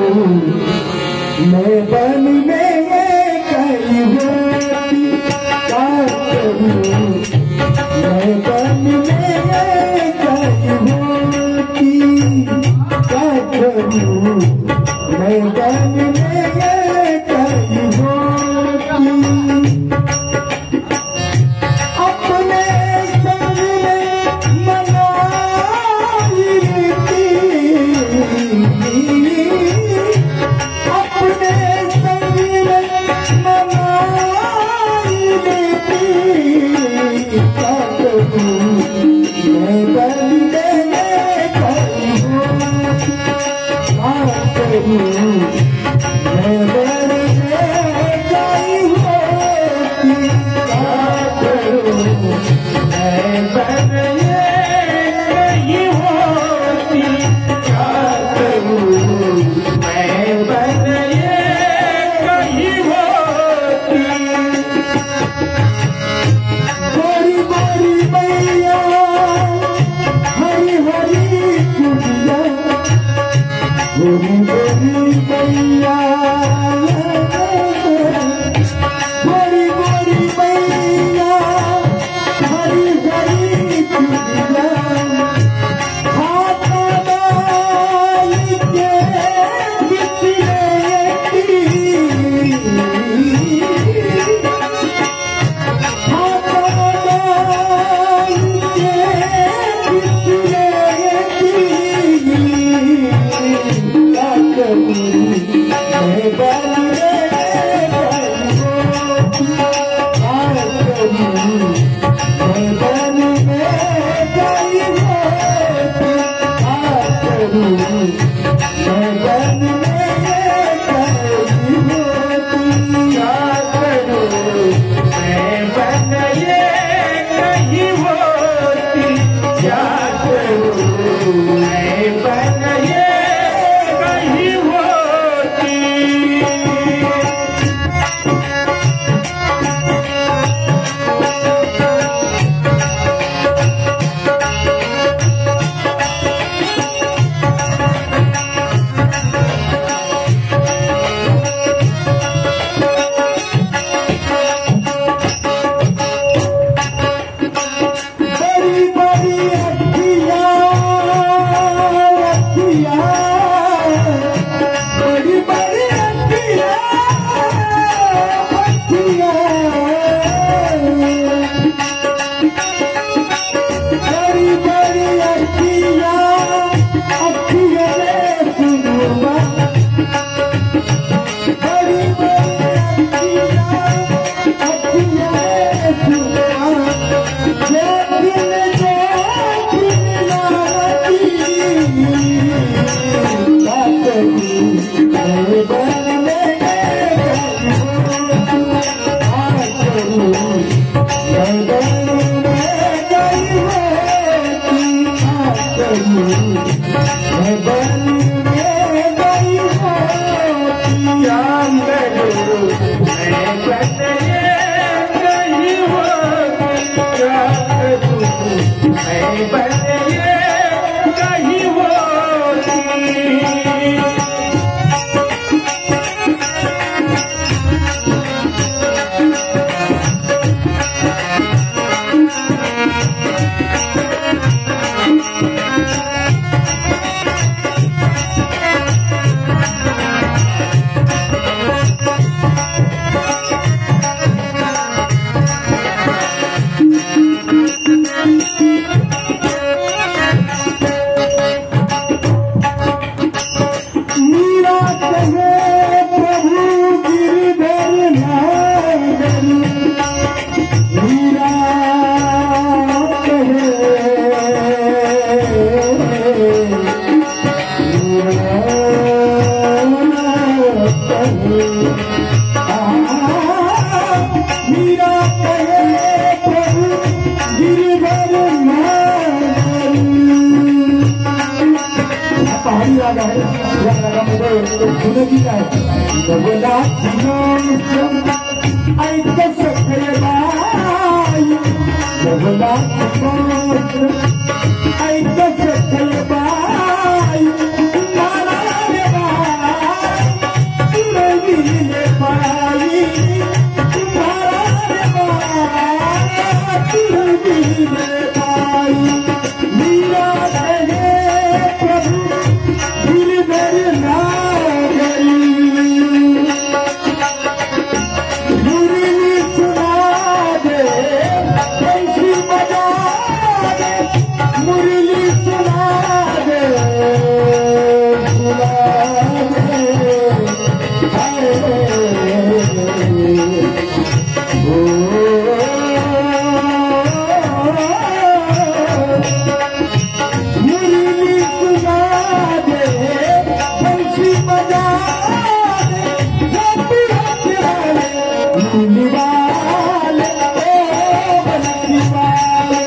मैं बन में कहीं होती क्या करूं, मैं बन में कहीं होती क्या करूं, मैं बन में कहीं होती अपने संग में मनाई लेती, अपने संग में मनाई लेती क्या करूं, मैं बन में कहीं होती क्या करूं, मैं बन में कहीं होती क्या करूं, मैं बन में कहीं होती क्या करूं, मैं बन में कहीं होती गोरी गोरी मैया हरी हरी चुड़िया, गोरी गोरी मैया गोरी गोरी मैया हरी हरी चुड़िया, हाथा डाली के बिछड़ेती, हाथा डाली के बिछड़ेती क्या करूं, मैं बन में कहीं होती क्या करूं, मैं बन में कहीं होती क्या करूं, मैं बन में कहीं होती क्या करूं, मैं बन में कहीं होती क्या करूं, मैं बन में कहीं होती बड़ी बड़ी अखियां अखियां, बड़ी बड़ी अखियां अखियां, बड़ी बड़ी अखियां अखियां रे सुनुमा, बड़ी बड़ी अखियां अखियां रे सुनुमा, लेकिन देखिन लाती क्या करूं, मैं बन में कहीं होती क्या करूं, मैं बन में कहीं होती क्या करूं, मैं बन में कहीं होती क्या करूं, मैं बन में कहीं होती क्या करूं, मैं बन में कहीं होती मीरा कहे प्रभु गिरधर नागर, मीरा कहे मीरा कहे प्रभु गिरधर नागर, पहाड़ी रागा है, यह रागा मुझे सुनेगी का है, जगन्नाथ आई कैसे बाई, जगन्नाथ आई कैसे बाई, मुरली सुना दे मुरली सुना दे बंसी बजा दे मुरली वाले ओ बंसी वाले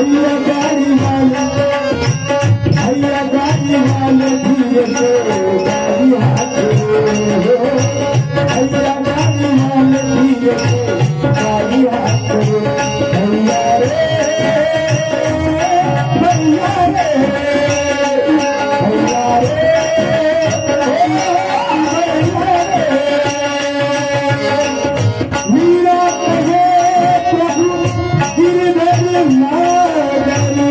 भैया गाड़ी वाले धीरे से गाड़ी हाथ भैया गाड़ी वाले धीरे से गाड़ी हाथ भैया रे भैया रे भैया रे मीरा कहे प्रभु गिरधर नागरी